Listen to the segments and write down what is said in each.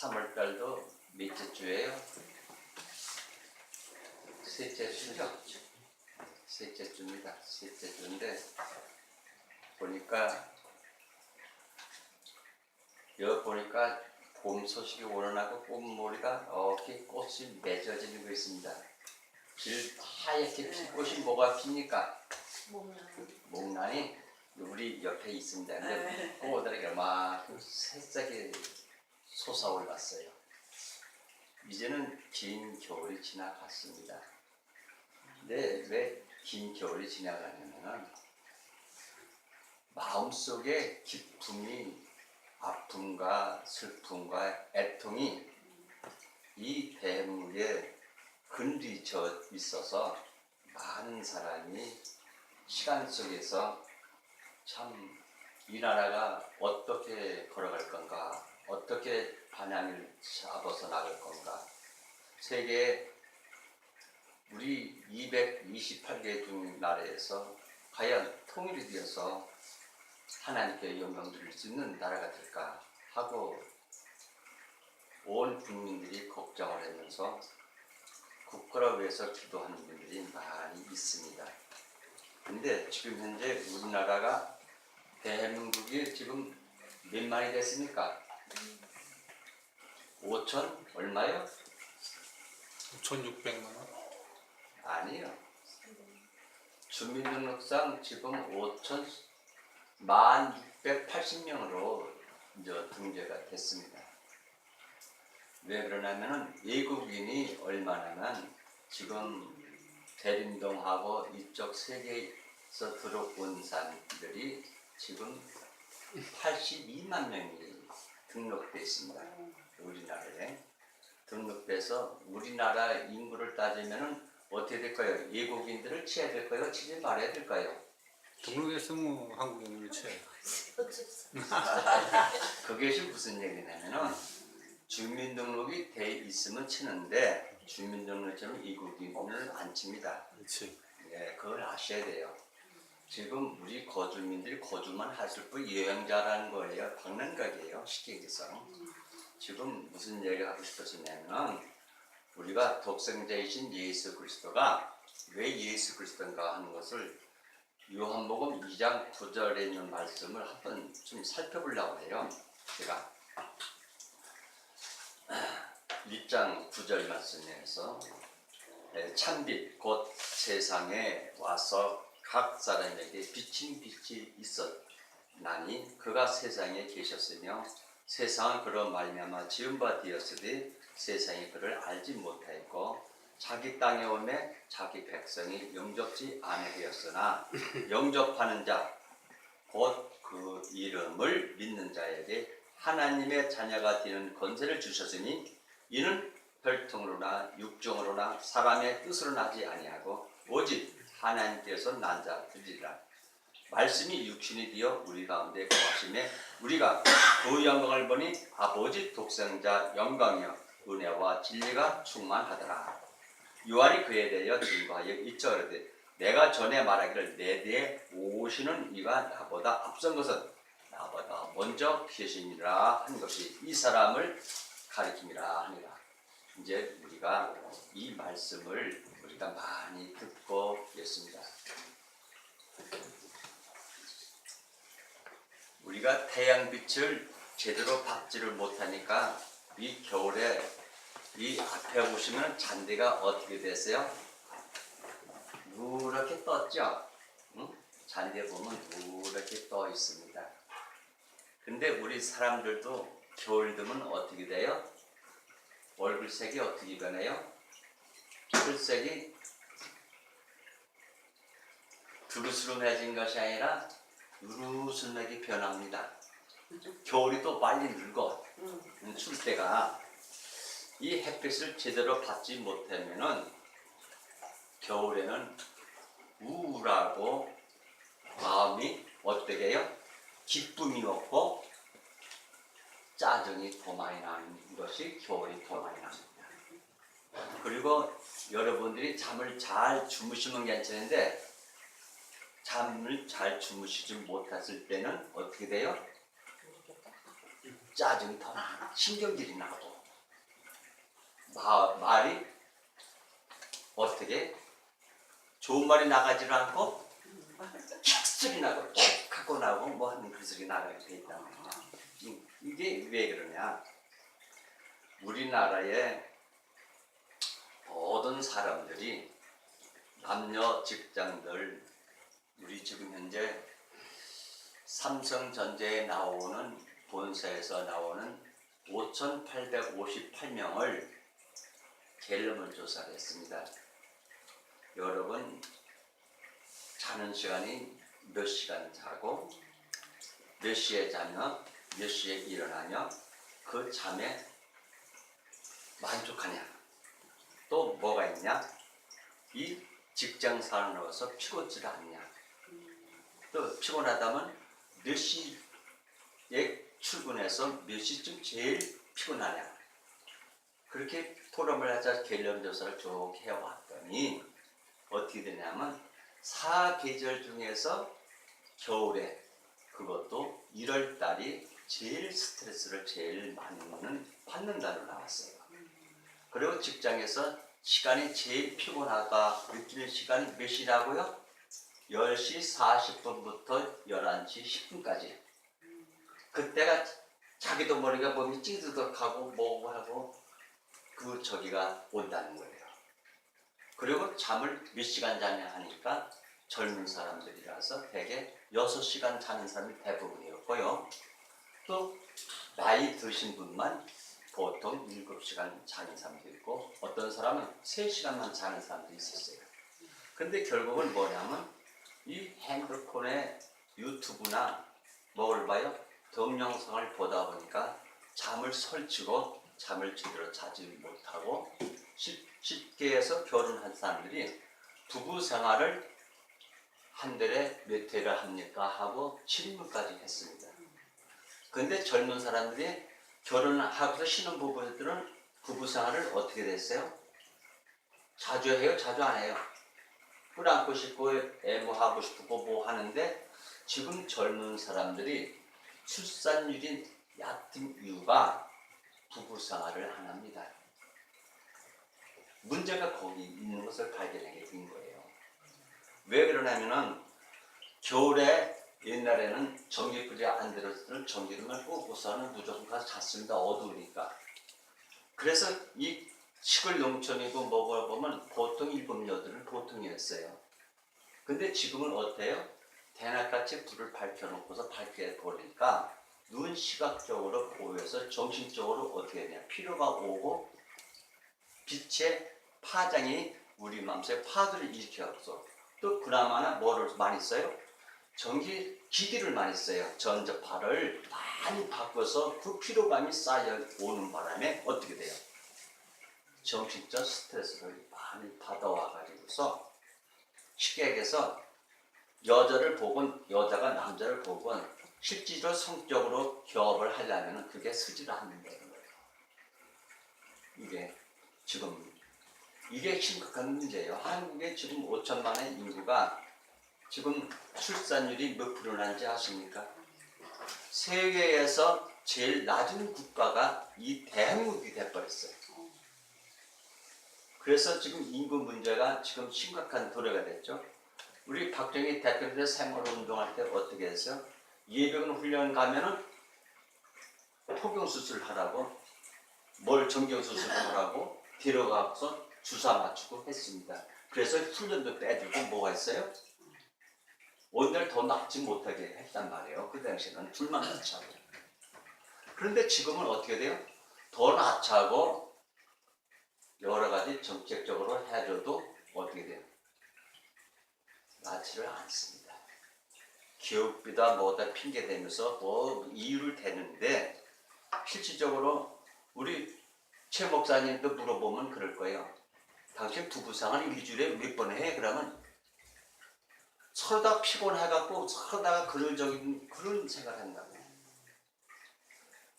3월달도 몇째 주예요? 셋째 주죠? 셋째 주입니다. 셋째 주인데 보니까 여기 보니까 봄 소식이 오는하고 꽃머리가 이렇게 꽃이 맺어지는 거 있습니다. 길 하얗게 핀 꽃이 뭐가 핍니까? 목란이 우리 옆에 있습니다. 근데 꽃들이 얼마큼 새싹이 솟아올랐어요. 이제는 긴 겨울이 지나갔습니다. 근데 왜 긴 겨울이 지나가냐면 마음속에 기쁨이 아픔과 슬픔과 애통이 이 대물에 근리져 있어서 많은 사람이 시간 속에서 참 이 나라가 어떻게 걸어갈 건가, 어떻게 방향을 잡아서 나갈 건가, 세계 우리 228개 중 나라에서 과연 통일이 되어서 하나님께 영광 드릴 수 있는 나라가 될까 하고 온 국민들이 걱정을 하면서 국가를 위해서 기도하는 분들이 많이 있습니다. 근데 지금 현재 우리나라가 대한민국이 지금 몇 만이 됐습니까? 5천 얼마요? 5,600만 원? 아니요. 주민등록상 지금 11,680명으로 이제 등재가 됐습니다. 왜 그러냐면은 외국인이 얼마냐면 지금 대림동하고 이쪽 세계에서 들어온 사람들이 지금 82만 명이 등록돼 있습니다. 우리나라에 등록돼서 우리나라 인구를 따지면은 어떻게 될까요? 외국인들을 치해야 될까요? 치지 말아야 될까요? 등록했으면 한국인으로 쳐요. 그것이 무슨 얘기냐면은 주민등록이 돼 있으면 치는데 주민등록처럼 외국인을 안 칩니다. 그렇지. 예, 그걸 아셔야 돼요. 지금 우리 거주민들이 거주만 하실 뿐 여행자라는 거예요. 방랑객이에요. 쉽게 얘기해서. 지금 무슨 얘기를 하고 싶었냐면 우리가 독생자이신 예수 그리스도가 왜 예수 그리스도인가 하는 것을 요한복음 2장 9절에 있는 말씀을 한번 좀 살펴보려고 해요. 제가 1장 9절 말씀에서 참빛 곧 세상에 와서 각 사람에게 비친 빛이 있었나니 그가 세상에 계셨으며 세상은 그로 말미암아 지은 바 되었으되 세상이 그를 알지 못하였고 자기 땅에 오매 자기 백성이 영접지 아니하였으나 영접하는 자 곧 그 이름을 믿는 자에게 하나님의 자녀가 되는 권세를 주셨으니 이는 혈통으로나 육정으로나 사람의 뜻으로 나지 아니하고 오직 하나님께서 난 자들이라. 말씀이 육신이 되어 우리 가운데 거하심에 우리가 그 영광을 보니 아버지 독생자 영광이여 은혜와 진리가 충만하더라. 요한이 그에 대하여 증거하여 이처르되 내가 전에 말하기를 내 뒤에 오시는 이가 나보다 앞선 것은 나보다 먼저 계시니라 한 것이 이 사람을 가리킴이라 하니라. 이제 우리가 이 말씀을 우리가 많이 듣고 있습니다. 우리가 태양빛을 제대로 받지를 못하니까 이 겨울에 이 앞에 보시면 잔디가 어떻게 됐어요? 누렇게 떴죠? 응? 잔디에 보면 누렇게 떠 있습니다. 근데 우리 사람들도 겨울 되면 어떻게 돼요? 얼굴색이 어떻게 변해요? 혈색이 두루스름해진 것이 아니라 누르스름하게 변합니다. 겨울이 또 빨리 늙어. 출 때가 이 햇빛을 제대로 받지 못하면은 겨울에는 우울하고 마음이 어떻게 해요? 기쁨이 없고 짜증이 더 많이 나는 것이 겨울이 더 많이 납니다. 그리고 여러분들이 잠을 잘 주무시면 괜찮은데 잠을 잘 주무시지 못했을 때는 어떻게 돼요? 짜증이 더 나. 신경질이 나고. 말이 어떻게 좋은 말이 나가지를 않고 킥소리 나고 쭉 갖고 나고 뭐 하는 그 소리 나가게 돼 있단 말이야. 이게 왜 그러냐? 우리나라의 모든 사람들이 남녀 직장들 우리 지금 현재 삼성전자에 나오는 본사에서 나오는 5,858명을 갤럽을 조사를 했습니다. 여러분 자는 시간이 몇 시간 자고 몇 시에 자며 몇 시에 일어나며 그 잠에 만족하냐? 또 뭐가 있냐? 이 직장 생활로서 피곤치 않냐? 또 피곤하다면 몇 시에 출근해서 몇 시쯤 제일 피곤하냐? 그렇게 포럼을 하자 갤럽 조사를 쭉 해왔더니 어떻게 되냐면 4계절 중에서 겨울에 그것도 1월 달이 제일 스트레스를 제일 많이 받는 달로 나왔어요. 그리고 직장에서 시간이 제일 피곤하다 느끼는 시간이 몇 시라고요? 10시 40분부터 11시 10분까지. 그때가 자기도 모르게 몸이 찌드덕하고 뭐고 하고 그 저기가 온다는 거예요. 그리고 잠을 몇 시간 자냐 하니까 젊은 사람들이라서 대개 6시간 자는 사람이 대부분이었고요. 또 나이 드신 분만 보통 7시간 자는 사람도 있고 어떤 사람은 3시간만 자는 사람도 있었어요. 근데 결국은 뭐냐면 이 핸드폰에 유튜브나 뭐를 봐요? 동영상을 보다 보니까 잠을 설치고 잠을 제대로 자지 못하고 쉽게 해서 결혼한 사람들이 부부 생활을 한 달에 몇 회를 합니까? 하고 질문까지 했습니다. 근데 젊은 사람들이 결혼하고서 신혼부부들은 부부 생활을 어떻게 됐어요? 자주 해요? 자주 안 해요? 꿀 안고 싶고 애모하고 싶고 뭐 하는데 지금 젊은 사람들이 출산율이 얕은 이유가 부부 생활을 안 합니다. 문제가 거기 있는 것을 발견하게 된 거예요. 왜 그러냐면은 겨울에 옛날에는 전기불이 안 들어서는 전기를 끄고서는 무조건 가서 잤습니다. 어두우니까. 그래서 이 시골 농촌이고 뭐고 보면 보통 일곱 여덟은 보통이었어요. 근데 지금은 어때요? 대낮같이 불을 밝혀놓고서 밝게 보니까 눈 시각적으로 보여서 정신적으로 어떻게 되냐 피로가 오고 빛의 파장이 우리 마음속에 파도를 일으켜서 또 그나마나 뭐를 많이 써요? 전기 기기를 많이 써요. 전자파를 많이 바꿔서 그 피로감이 쌓여 오는 바람에 어떻게 돼요? 정신적 스트레스를 많이 받아와 가지고서 쉽게 얘기해서 여자를 보건 여자가 남자를 보건 실제로 성적으로 교합을 하려면 그게 쓰지를 않는다는 거예요. 이게 지금 이게 심각한 문제예요. 한국에 지금 5천만의 인구가 지금 출산율이 몇 프로나는지 아십니까? 세계에서 제일 낮은 국가가 이 대한민국이 돼버렸어요. 그래서 지금 인구 문제가 지금 심각한 도래가 됐죠. 우리 박정희 대통령 생활운동할 때 어떻게 했어요? 예비군 훈련 가면은 포경수술 하라고 뭘 정경수술 하라고 데려가서 주사 맞추고 했습니다. 그래서 훈련도 빼주고 뭐가 있어요? 오늘 더 낫지 못하게 했단 말이에요. 그 당시에는 둘만 낳자고. 그런데 지금은 어떻게 돼요? 더 낳자고 여러 가지 정책적으로 해줘도 어떻게 돼요? 낳지를 않습니다. 교육비다 뭐다 핑계 대면서 뭐 이유를 대는데 실질적으로 우리 최 목사님도 물어보면 그럴 거예요. 당신 부부생활 일주일에 몇 번 해? 그러면 서로 다 피곤해갖고 서로 다가 그런적인 그런 생각을 한다고.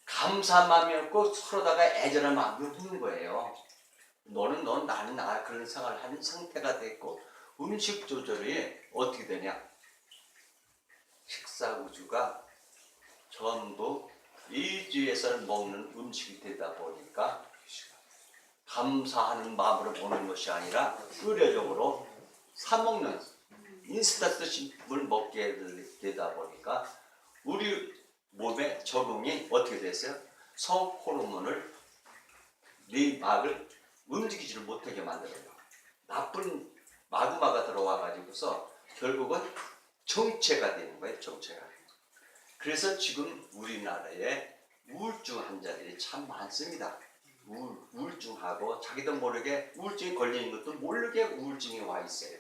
감사한 마음이 없고 서로 다가 애절한 마음이 없는 거예요. 너는 넌 나는 나 그런 생활을 하는 상태가 됐고 음식 조절이 어떻게 되냐? 식사 우주가 전부 이 주에서 먹는 음식이 되다 보니까 감사하는 마음으로 보는 것이 아니라 의례적으로 사 먹는 인스턴트 식품을 먹게 되다 보니까 우리 몸에 적응이 어떻게 됐어요? 성 호르몬을 네 막을 움직이지를 못하게 만들어요. 나쁜 마그마가 들어와 가지고서 결국은 정체가 되는 거예요. 정체가. 그래서 지금 우리나라에 우울증 환자들이 참 많습니다. 우울증하고 자기도 모르게 우울증이 걸리는 것도 모르게 우울증이 와 있어요.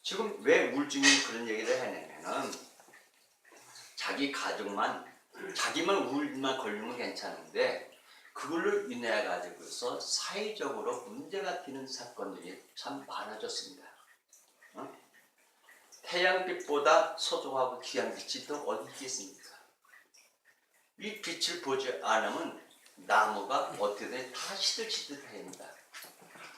지금 왜 우울증이 그런 얘기를 하냐면은 자기 가족만 자기만 우울만 걸리면 괜찮은데 그걸로 인해 가지고서 사회적으로 문제가 되는 사건들이 참 많아졌습니다. 태양빛보다 소중하고 귀한 빛이 또 어디 있겠습니까? 이 빛을 보지 않으면 나무가 어떻게든 다 시들시들합니다.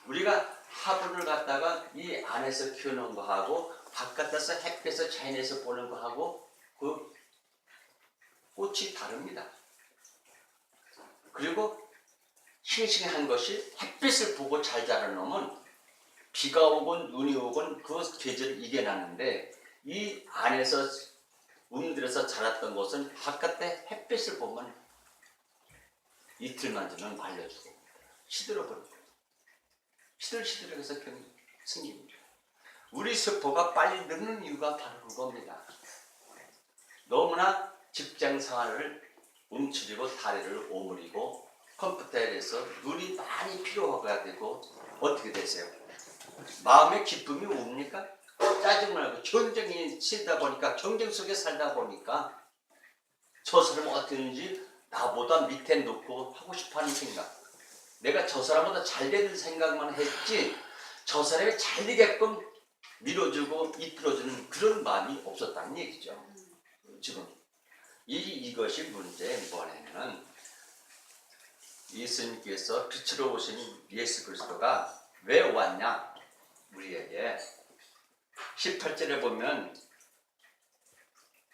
우리가 화분을 갖다가 이 안에서 키우는 거하고 바깥에서 햇빛에서 자연에서 보는 거하고 그 꽃이 다릅니다. 그리고 싱싱한 것이 햇빛을 보고 잘 자라놓으면 비가 오건 눈이 오건 그 계절을 이겨나는데 이 안에서 움들여서 자랐던 것은 바깥에 햇빛을 보면 이틀만 지나면 말려 죽습니다. 시들어버립니다. 시들시들해서 생깁니다. 우리 세포가 빨리 늙는 이유가 바로 그겁니다. 너무나 직장 생활을 움츠리고 다리를 오므리고 컴퓨터에서 눈이 많이 필요가 되고 어떻게 되세요? 마음의 기쁨이 옵니까? 짜증나고 전쟁이 치다 보니까 경쟁 속에 살다 보니까 저 사람은 어땠는지 나보다 밑에 놓고 하고 싶어하는 생각, 내가 저 사람보다 잘 되는 생각만 했지 저 사람이 잘 되게끔 밀어주고 이끌어주는 그런 마음이 없었다는 얘기죠. 지금 이것이 문제의 뭐냐면은 예수님께서 빛으로 오신 예수 그리스도가 왜 왔냐? 우리에게 18절에 보면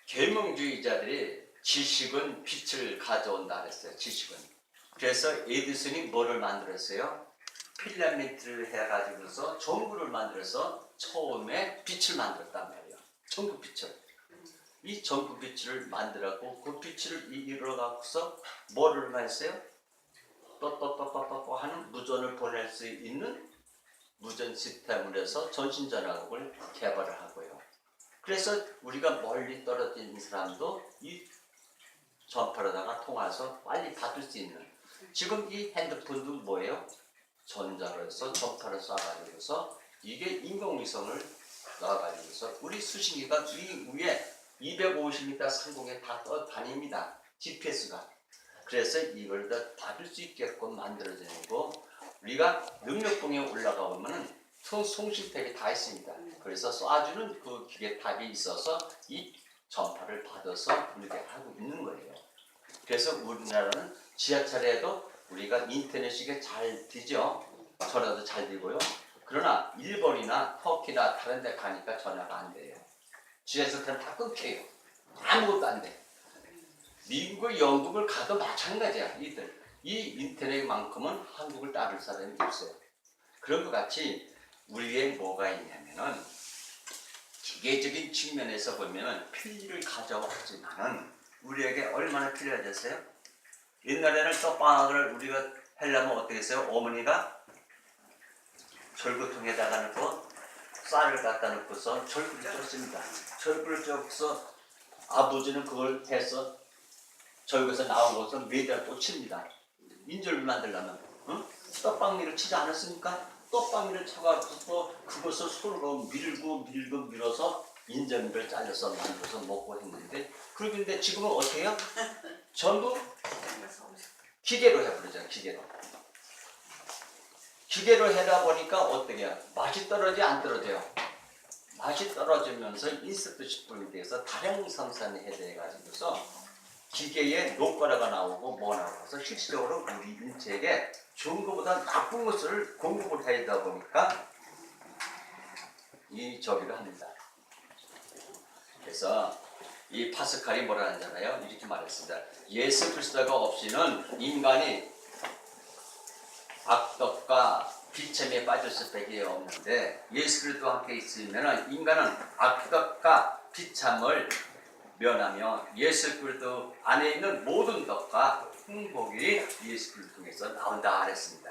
계명주의자들이 지식은 빛을 가져온다 그랬어요. 지식은. 그래서 에디슨이 뭐를 만들었어요? 필라멘트를 해가지고서 전구를 만들어서 처음에 빛을 만들었단 말이에요. 전구빛을. 이 전구빛을 만들었고 그 빛을 이루어갖고서 뭐를 했어요? 또또또또또 하는 무전을 보낼 수 있는 무전 시스템을 해서 전신전화국을 개발을 하고요. 그래서 우리가 멀리 떨어져 있는 사람도 이 전파로다가 통화해서 빨리 받을 수 있는, 지금 이 핸드폰도 뭐예요? 전자로 해서 전파를 쏴가지고서 이게 인공위성을 놔가지고서 우리 수신기가 이 위에 250m 상공에 다 떠다닙니다. GPS가. 그래서 이걸 다 받을 수 있게끔 만들어지는 거. 우리가 능력봉에 올라가 보면은 송신택이 다 있습니다. 그래서 쏴주는 그 기계탑이 있어서 이 전파를 받아서 우리가 하고 있는 거예요. 그래서 우리나라는 지하철에도 우리가 인터넷이 잘 되죠. 전화도 잘 되고요. 그러나 일본이나 터키나 다른 데 가니까 전화가 안 돼요. 지하철은 다 끊겨요. 아무것도 안 돼. 미국, 영국을 가도 마찬가지야. 이들. 이 인터넷만큼은 한국을 따를 사람이 없어요. 그런 것 같이 우리의 뭐가 있냐면은 기계적인 측면에서 보면은 필리를 가져왔지만은 우리에게 얼마나 필요하겠어요? 옛날에는 떡방학을 우리가 하려면 어떻게 했어요? 어머니가 절구통에다가 넣고 쌀을 갖다 넣고서 절구를 쪘습니다. 절구를 쪄서 아버지는 그걸 해서 절구에서 나온 것을 매달 또 칩니다. 인절미 만들려면 떡방미를 치지 않았습니까? 떡방미를 쳐가지고 그것을 손으로 밀어서 인절미를 잘라서 만들어서 먹고 했는데, 그런데 지금은 어떻게 해요? 전부 기계로 해버리잖아요. 기계로 해다 보니까 어떻게 해요? 맛이 떨어지 안 떨어져요? 맛이 떨어지면서 인스턴트 식품에 대해서 다량 생산이 해야 돼가지고서 기계에 노가라가 나오고 뭐 나와서 실질적으로 우리 인체에게 좋은 것보다 나쁜 것을 공급을 해야 되다 보니까 이 저기를 합니다. 그래서 이 파스칼이 뭐라 하잖아요. 이렇게 말했습니다. 예수 그리스도가 없이는 인간이 악덕과 비참에 빠질 수밖에 없는데 예수 그리스도와 함께 있으면 인간은 악덕과 비참을 면하며 예수 그리스도 안에 있는 모든 덕과 행복이 예수 그리스도 통해서 나온다 그랬습니다.